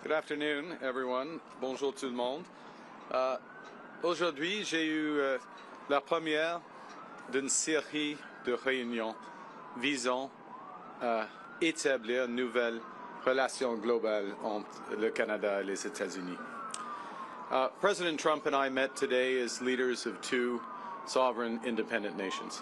Good afternoon, everyone. Bonjour tout le monde. Aujourd'hui, j'ai eu la première d'une série de réunions visant à établir une nouvelle relation globale entre le Canada et les États-Unis. President Trump and I met today as leaders of two sovereign independent nations.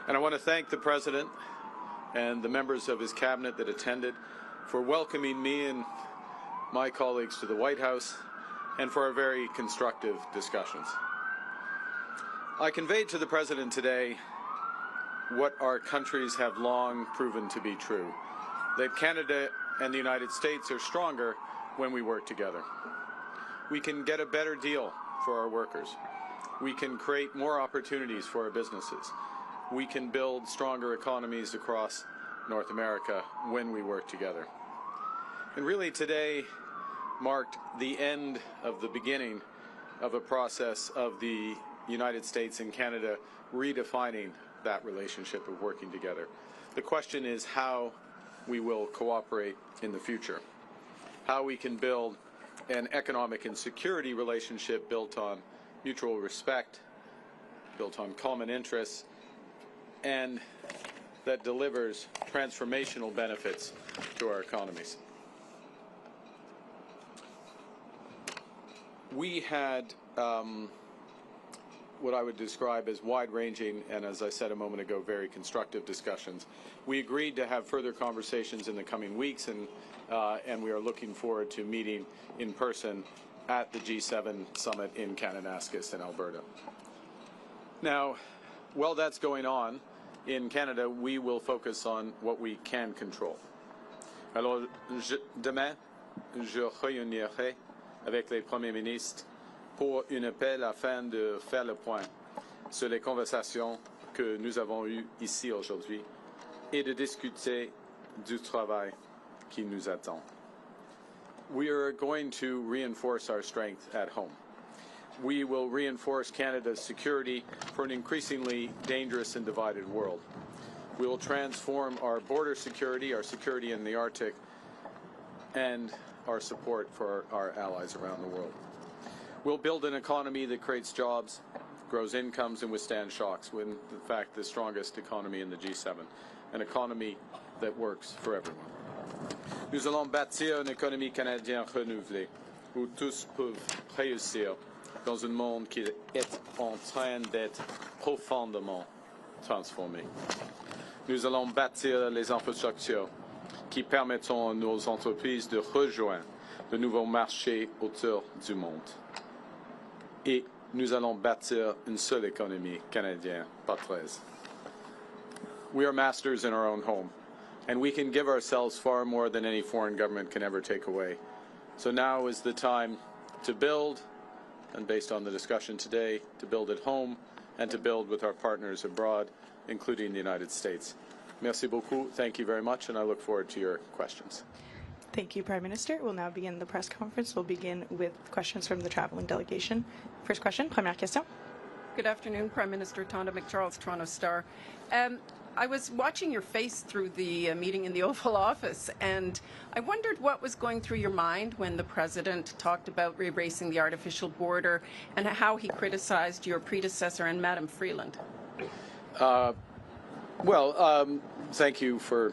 And I want to thank the President and the members of his cabinet that attended for welcoming me and my colleagues to the White House and for our very constructive discussions. I conveyed to the President today what our countries have long proven to be true, that Canada and the United States are stronger when we work together. We can get a better deal for our workers. We can create more opportunities for our businesses. We can build stronger economies across North America when we work together. And really today marked the end of the beginning of a process of the United States and Canada redefining that relationship of working together. The question is how we will cooperate in the future, how we can build an economic and security relationship built on mutual respect, built on common interests, and that delivers transformational benefits to our economies. We had what I would describe as wide-ranging and, as I said a moment ago, very constructive discussions. We agreed to have further conversations in the coming weeks, and we are looking forward to meeting in person at the G7 summit in Kananaskis in Alberta. Now, while that's going on, in Canada, we will focus on what we can control. Alors, demain, je réunirai avec les premiers ministres pour un appel afin de faire le point sur les conversations que nous avons eues ici aujourd'hui et de discuter du travail qui nous attend. We are going to reinforce our strength at home. We will reinforce Canada's security for an increasingly dangerous and divided world. We will transform our border security, our security in the Arctic, and our support for our allies around the world. We'll build an economy that creates jobs, grows incomes, and withstands shocks, when, in fact, the strongest economy in the G7, an economy that works for everyone. Nous allons bâtir une économie canadienne renouvelée, où tous peuvent réussir dans un monde qui est en train d'être profondément transformé. Nous allons bâtir les infrastructures qui permettront à nos entreprises de rejoindre de nouveaux marchés autour du monde. Et nous allons bâtir une seule économie canadienne, pas 13. We are masters in our own home, and we can give ourselves far more than any foreign government can ever take away. So now is the time to build, and based on the discussion today, to build at home and to build with our partners abroad, including the United States. Merci beaucoup. Thank you very much, and I look forward to your questions. Thank you, Prime Minister. We'll now begin the press conference. We'll begin with questions from the traveling delegation. First question, première question. Good afternoon, Prime Minister. Tonda McCharles, Toronto Star. I was watching your face through the meeting in the Oval Office, and I wondered what was going through your mind when the President talked about erasing the artificial border and how he criticized your predecessor and Madam Freeland. Thank you for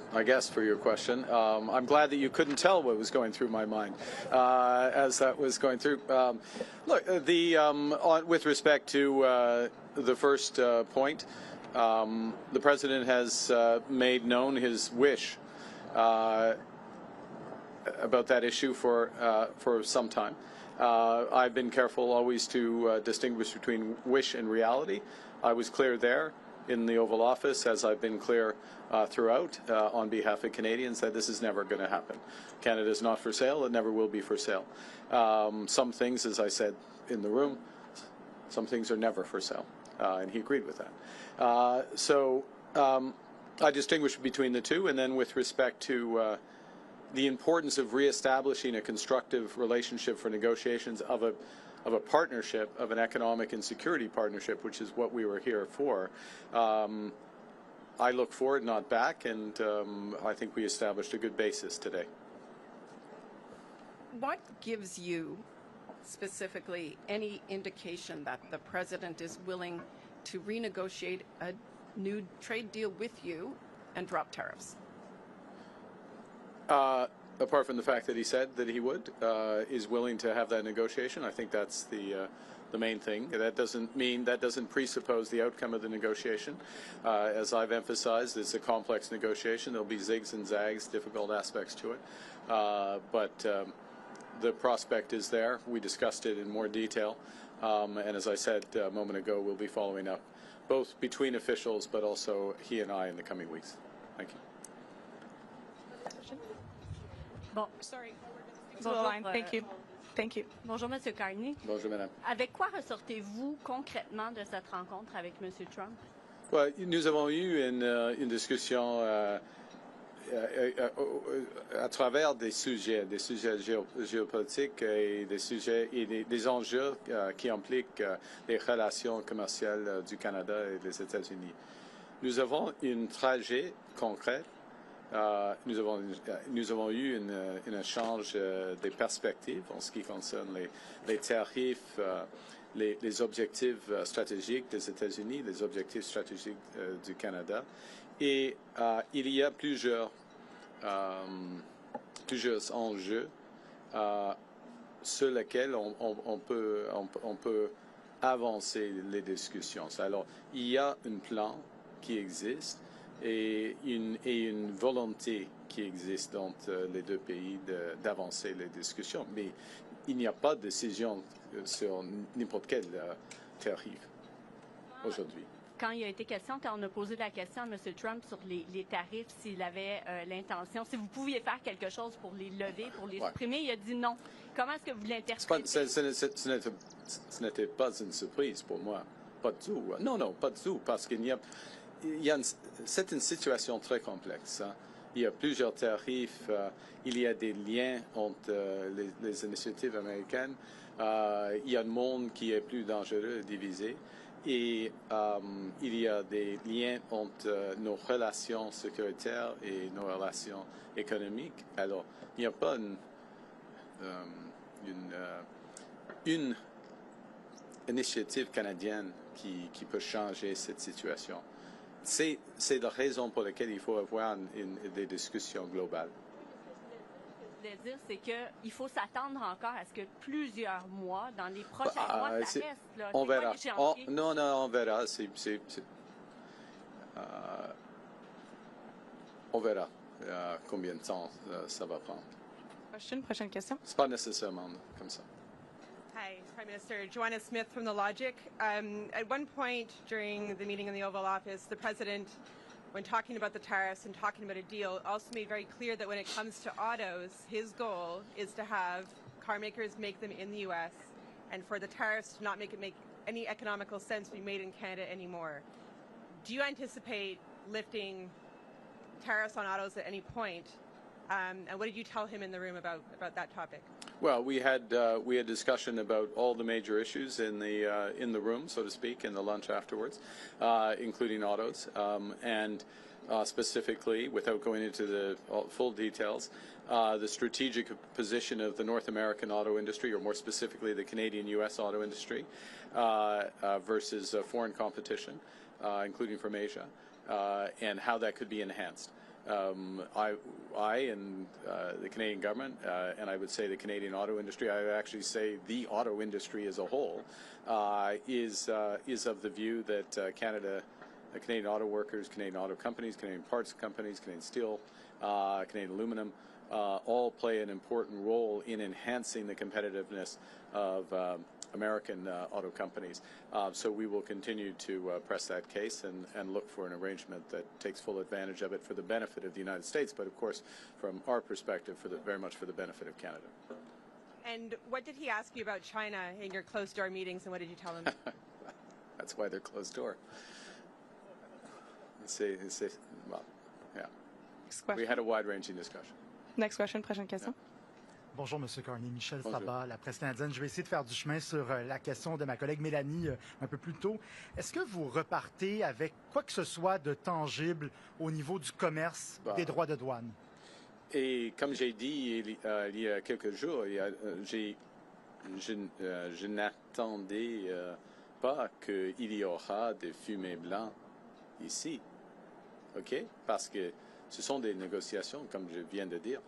your question. I'm glad that you couldn't tell what was going through my mind as that was going through. With respect to the first point, the President has made known his wish about that issue for some time. I've been careful always to distinguish between wish and reality. I was clear there in the Oval Office, as I've been clear throughout on behalf of Canadians, that this is never going to happen. Canada is not for sale. It never will be for sale. Some things, as I said in the room, some things are never for sale, and he agreed with that. I distinguish between the two, and then with respect to the importance of reestablishing a constructive relationship for negotiations of a partnership, of an economic and security partnership, which is what we were here for. I look forward, not back, and I think we established a good basis today. what gives you specifically any indication that the president is willing to renegotiate a new trade deal with you and drop tariffs? Apart from the fact that he said that he would, is willing to have that negotiation, I think that's the main thing. That doesn't presuppose the outcome of the negotiation. As I've emphasized, it's a complex negotiation. There'll be zigs and zags, difficult aspects to it. But the prospect is there. We discussed it in more detail. And as I said a moment ago, we'll be following up both between officials, but also he and I in the coming weeks. Thank you. Bon. Sorry. Bonjour, Thank you. Thank you. Bonjour, M. Carney. Bonjour, madame. Avec quoi ressortez-vous concrètement de cette rencontre avec M. Trump? Ouais, nous avons eu une discussion à travers des sujets géopolitiques et des sujets et des enjeux qui impliquent les relations commerciales du Canada et des États-Unis. Nous avons un trajet concret. Nous avons eu un échange des perspectives en ce qui concerne les tarifs, les objectifs stratégiques des États-Unis, les objectifs stratégiques du Canada. Et il y a plusieurs enjeux sur lesquels on peut avancer les discussions. Alors, il y a un plan qui existe et une volonté qui existe entre les deux pays d'avancer les discussions. Mais il n'y a pas de décision sur n'importe quel tarif aujourd'hui. Quand il a été question, quand on a posé la question à M. Trump sur les tarifs, s'il avait l'intention, si vous pouviez faire quelque chose pour les lever, pour les supprimer, il a dit non. Comment est-ce que vous l'interprétez? Ce n'était pas une surprise pour moi. Pas du tout. Non, pas du tout. Parce c'est une situation très complexe. Hein. Il y a plusieurs tarifs. Il y a des liens entre les initiatives américaines. Il y a un monde qui est plus dangereux et divisé. Et il y a des liens entre nos relations sécuritaires et nos relations économiques. Alors, il n'y a pas une initiative canadienne qui peut changer cette situation. C'est la raison pour laquelle il faut avoir des discussions globales. Ce que je voulais dire, c'est qu'il faut s'attendre encore à ce que plusieurs mois, dans les prochains mois, ça reste. Là. On verra. Non, on verra. On verra combien de temps ça va prendre. Prochaine question. C'est pas nécessairement comme ça. Hi, Prime Minister. Joanna Smith from The Logic. At one point during the meeting in the Oval Office, the President, when talking about the tariffs and talking about a deal, also made very clear that when it comes to autos, his goal is to have car makers make them in the U.S. and for the tariffs to not make any economical sense to be made in Canada anymore. Do you anticipate lifting tariffs on autos at any point? And what did you tell him in the room about that topic? Well, we had discussion about all the major issues in the room, so to speak, in the lunch afterwards, including autos, and specifically, without going into the full details, the strategic position of the North American auto industry, or more specifically, the Canadian-U.S. auto industry, versus foreign competition, including from Asia, and how that could be enhanced. I and the Canadian government, and I would say the Canadian auto industry, I would actually say the auto industry as a whole, is of the view that Canadian auto workers, Canadian auto companies, Canadian parts companies, Canadian steel, Canadian aluminum, all play an important role in enhancing the competitiveness of American auto companies. So we will continue to press that case and look for an arrangement that takes full advantage of it for the benefit of the United States, but of course, from our perspective, very much for the benefit of Canada. And what did he ask you about China in your closed-door meetings, and what did you tell him? That's why they're closed door. Well, yeah. We had a wide-ranging discussion. Next question, prochaine question. Yeah. Bonjour, M. Carney. Michel Bonjour. Sabat, la presse canadienne. Je vais essayer de faire du chemin sur la question de ma collègue Mélanie un peu plus tôt. Est-ce que vous repartez avec quoi que ce soit de tangible au niveau du commerce des droits de douane? Et comme j'ai dit il y a quelques jours, je n'attendais pas qu'il y aura des fumées blancs ici. OK? Parce que ce sont des négociations, comme je viens de dire,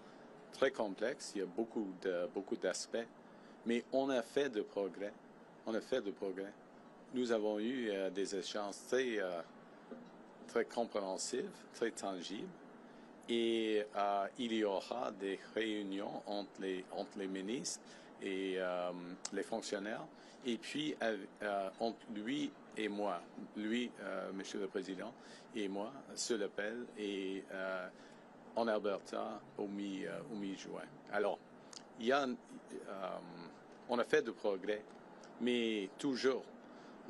très complexes. Il y a beaucoup d'aspects. Mais on a fait de progrès. On a fait de progrès. Nous avons eu des échanges très compréhensifs, très tangibles. Et il y aura des réunions entre les ministres et les fonctionnaires. Et puis, entre lui et moi, Monsieur le Président, et moi, sur l'appel, et en Alberta au mi-juin. Alors, on a fait du progrès, mais toujours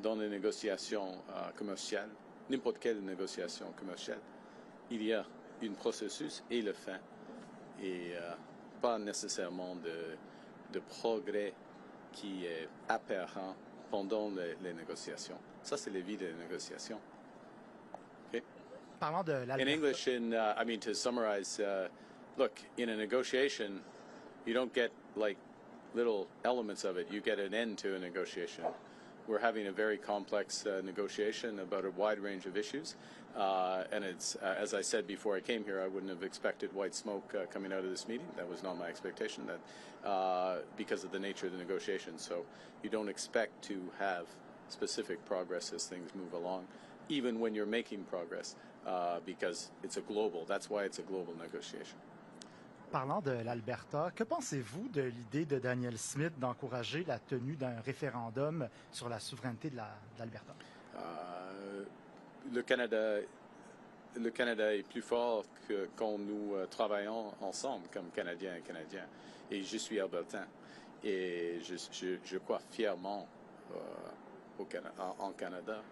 dans les négociations commerciales, n'importe quelle négociation commerciale, il y a un processus et le fin, et pas nécessairement de progrès qui est apparent pendant les négociations. Ça, c'est la vie des négociations. Okay? Parlant de l'Alberta. In English, to summarize, look, in a negotiation, you don't get like little elements of it. You get an end to a negotiation. We're having a very complex negotiation about a wide range of issues. And it's, as I said before I came here, I wouldn't have expected white smoke coming out of this meeting. That was not my expectation, because of the nature of the negotiation. So you don't expect to have specific progress as things move along, even when you're making progress, because that's why it's a global negotiation. Parlant de l'Alberta, que pensez-vous de l'idée de Daniel Smith d'encourager la tenue d'un référendum sur la souveraineté de l'Alberta? Le Canada est plus fort que quand nous travaillons ensemble comme Canadiens et Canadiens. Et je suis albertain. Et je crois fièrement en Canada.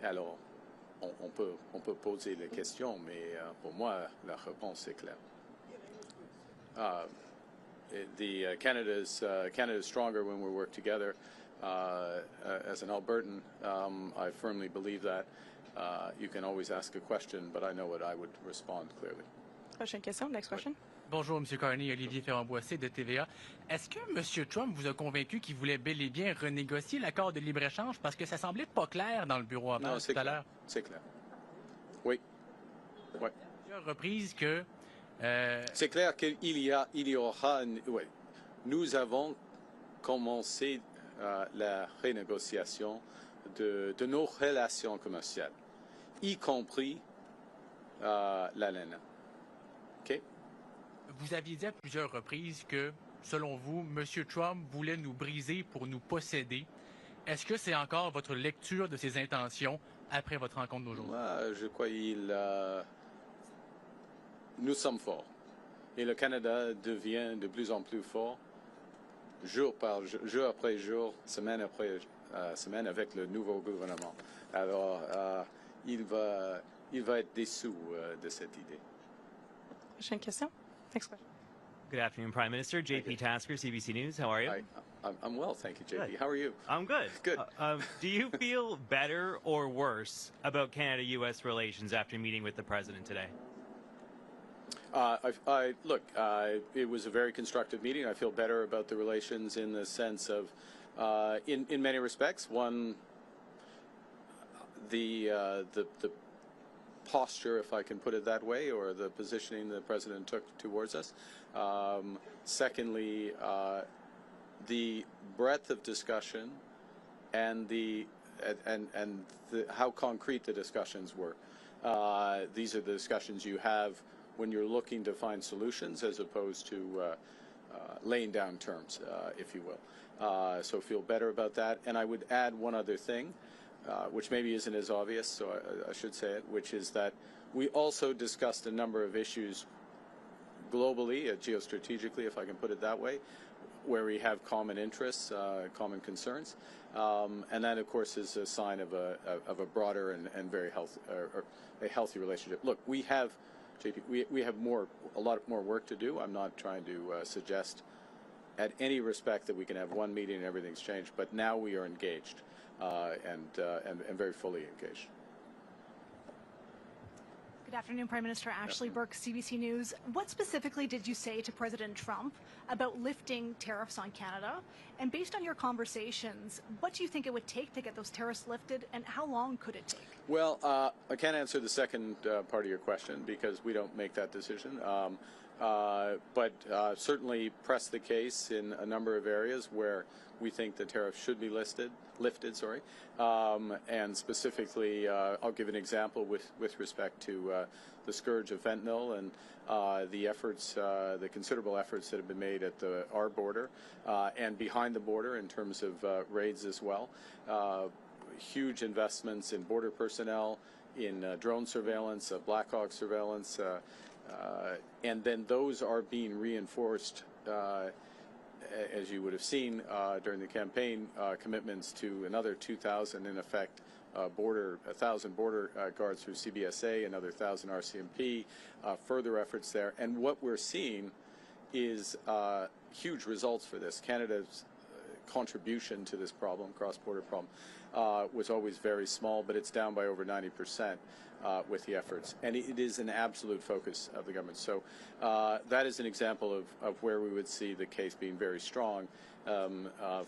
Alors, on peut poser les questions, mais pour moi, la réponse est claire. Canada's stronger when we work together. As an Albertan, I firmly believe that. You can always ask a question, but I know what I would respond clearly. Prochaine question. Next question. Bonjour, M. Carney, Olivier Ferrand-Boissé de TVA. Est-ce que M. Trump vous a convaincu qu'il voulait bel et bien renégocier l'accord de libre-échange parce que ça semblait pas clair dans le bureau avant tout à l'heure? C'est clair. Oui. Oui. Plusieurs reprises que... C'est clair qu'il y aura... Oui. Nous avons commencé la renégociation de nos relations commerciales, y compris la laine. OK? Vous aviez dit à plusieurs reprises que, selon vous, M. Trump voulait nous briser pour nous posséder. Est-ce que c'est encore votre lecture de ses intentions après votre rencontre d'aujourd'hui? Moi, je crois nous sommes forts. Et le Canada devient de plus en plus fort, jour après jour, semaine après semaine, avec le nouveau gouvernement. Alors, il va être dessous de cette idée. Prochaine question. Next question. Good afternoon, Prime Minister. JP Tasker, CBC News. How are you? I'm well, thank you, JP. Good. How are you? I'm good. Good. Do you feel better or worse about Canada-U.S. relations after meeting with the President today? Look, it was a very constructive meeting. I feel better about the relations in the sense of, in many respects, one, the posture, if I can put it that way, or the positioning the President took towards us. Secondly, the breadth of discussion and how concrete the discussions were. These are the discussions you have when you're looking to find solutions as opposed to laying down terms, if you will. So feel better about that. And I would add one other thing, which maybe isn't as obvious, so I should say it, which is that we also discussed a number of issues globally, geostrategically, if I can put it that way, where we have common interests, common concerns. And that, of course, is a sign of a broader and very healthy relationship. Look, we have, JP, we have a lot more work to do. I'm not trying to suggest at any respect that we can have one meeting and everything's changed, but now we are engaged and very fully engaged. Good afternoon, Prime Minister. Ashley Burke, CBC News. What specifically did you say to President Trump about lifting tariffs on Canada? And based on your conversations, what do you think it would take to get those tariffs lifted, and how long could it take? Well, I can't answer the second part of your question because we don't make that decision. But certainly press the case in a number of areas where we think the tariffs should be lifted. And specifically, I'll give an example with respect to the scourge of fentanyl and the efforts, the considerable efforts that have been made at our border and behind the border in terms of raids as well. Huge investments in border personnel, in drone surveillance, Black Hawk surveillance, and then those are being reinforced, as you would have seen during the campaign, commitments to another 2,000 in effect 1,000 border guards through CBSA, another 1,000 RCMP, further efforts there. And what we're seeing is huge results for this. Canada's contribution to this problem, cross-border problem, was always very small, but it's down by over 90% with the efforts. And it is an absolute focus of the government. So that is an example of where we would see the case being very strong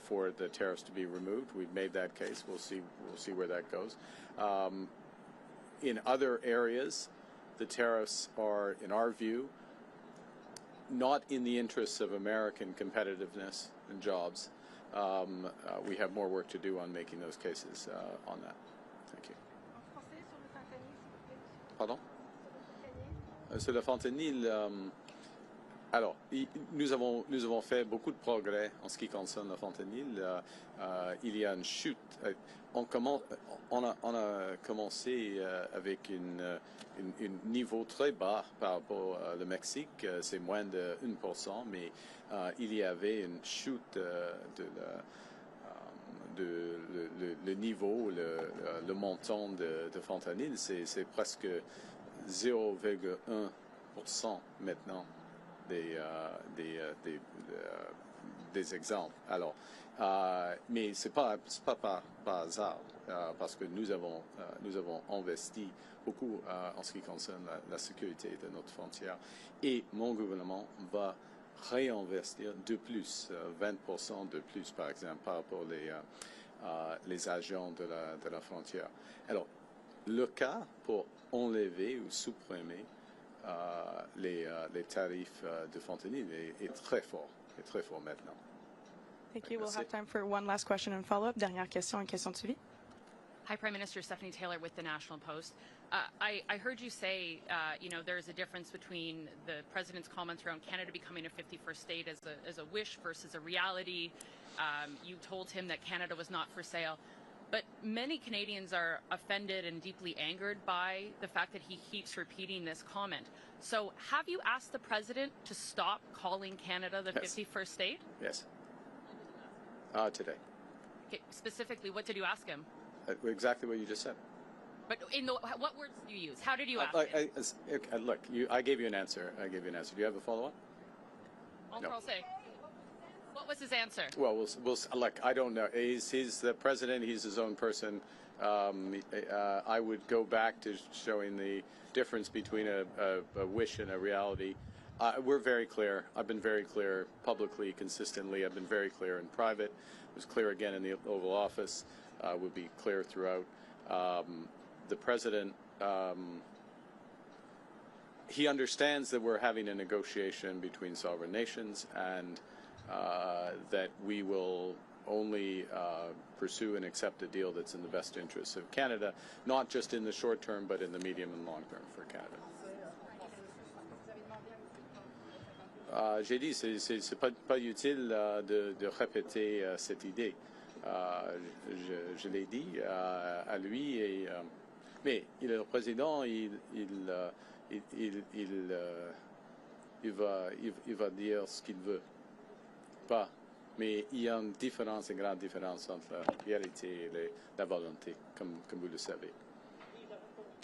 for the tariffs to be removed. We've made that case. We'll see where that goes. In other areas, the tariffs are, in our view, not in the interests of American competitiveness and jobs. We have more work to do on making those cases on that. Thank you. Pardon? Sur le fentanyl, alors, nous avons fait beaucoup de progrès en ce qui concerne le fentanyl. Il y a une chute. On a commencé avec un niveau très bas par rapport au Mexique. C'est moins de 1%, mais il y avait une chute le niveau, le montant de fentanyl. C'est presque 0,1% maintenant des exemples. Alors, mais c'est pas par hasard, parce que nous avons investi beaucoup en ce qui concerne la sécurité de notre frontière, et mon gouvernement va réinvestir de plus, 20% de plus par exemple, par rapport les agents de la frontière. Alors, le cas pour enlever ou supprimer les tarifs de fentanyl est très fort maintenant. Thank you. We'll have time for one last question and follow-up. Dernière question et question de suivi. Hi, Prime Minister. Stephanie Taylor with the National Post. I heard you say, there's a difference between the President's comments around Canada becoming a 51st state as a wish versus a reality. You told him that Canada was not for sale. But many Canadians are offended and deeply angered by the fact that he keeps repeating this comment. So have you asked the President to stop calling Canada the 51st state? Yes. Today. Okay, specifically, what did you ask him? Exactly what you just said. But what words did you use? How did you ask him? Look, I gave you an answer. Do you have a follow-up? No. What was his answer? Well, look, I don't know. He's the president. He's his own person. I would go back to showing the difference between a wish and a reality. We're very clear. I've been very clear publicly, consistently. I've been very clear in private. I was clear again in the Oval Office. Would be clear throughout. The president, he understands that we're having a negotiation between sovereign nations, and that we will only pursue and accept a deal that's in the best interests of Canada, not just in the short term, but in the medium and long term for Canada. J'ai dit, c'est pas utile de répéter cette idée. Je l'ai dit à lui, mais le président, il va dire ce qu'il veut. Pas, mais il y a une grande différence entre la réalité et la volonté, comme vous le savez.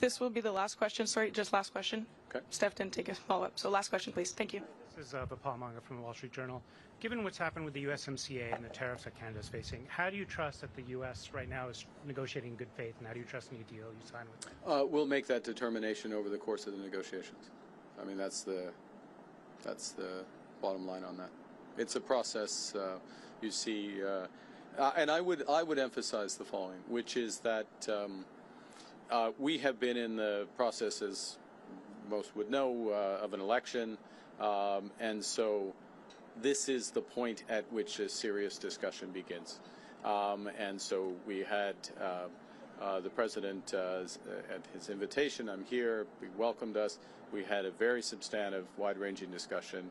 This will be the last question. Sorry, just last question. Okay. Steph didn't take a follow-up. So last question, please. Thank you. This is Bapal Manga from the Wall Street Journal. Given what's happened with the USMCA and the tariffs that Canada is facing, how do you trust that the U.S. right now is negotiating in good faith, and how do you trust any deal you sign with them? We'll make that determination over the course of the negotiations. I mean, that's the bottom line on that. It's a process. You see, and I would emphasize the following, which is that we have been in the process, as most would know, of an election, and so this is the point at which a serious discussion begins. And so we had the president at his invitation. I'm here. He welcomed us. We had a very substantive, wide-ranging discussion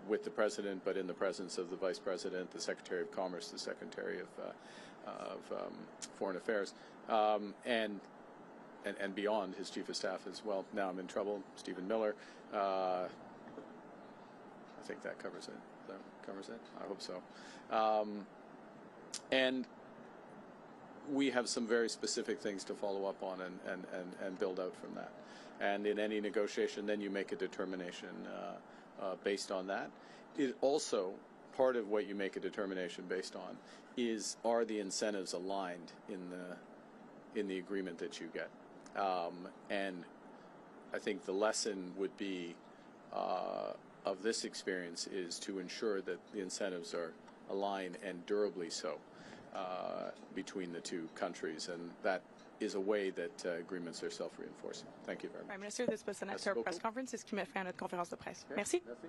with the president, but in the presence of the vice president, the secretary of commerce, the secretary of foreign affairs, and beyond, his chief of staff as well. Now I'm in trouble. Stephen Miller. I think that covers it. That covers it. I hope so. And we have some very specific things to follow up on and build out from that. And in any negotiation, then you make a determination based on that. It also, part of what you make a determination based on is, are the incentives aligned in the agreement that you get? And I think the lesson would be of this experience is to ensure that the incentives are aligned and durably so between the two countries, and that is a way that agreements are self-reinforcing. Thank you very much. Prime Minister, this was the next press conference. C'est ce qui met fin à notre conférence de presse. Merci. Merci.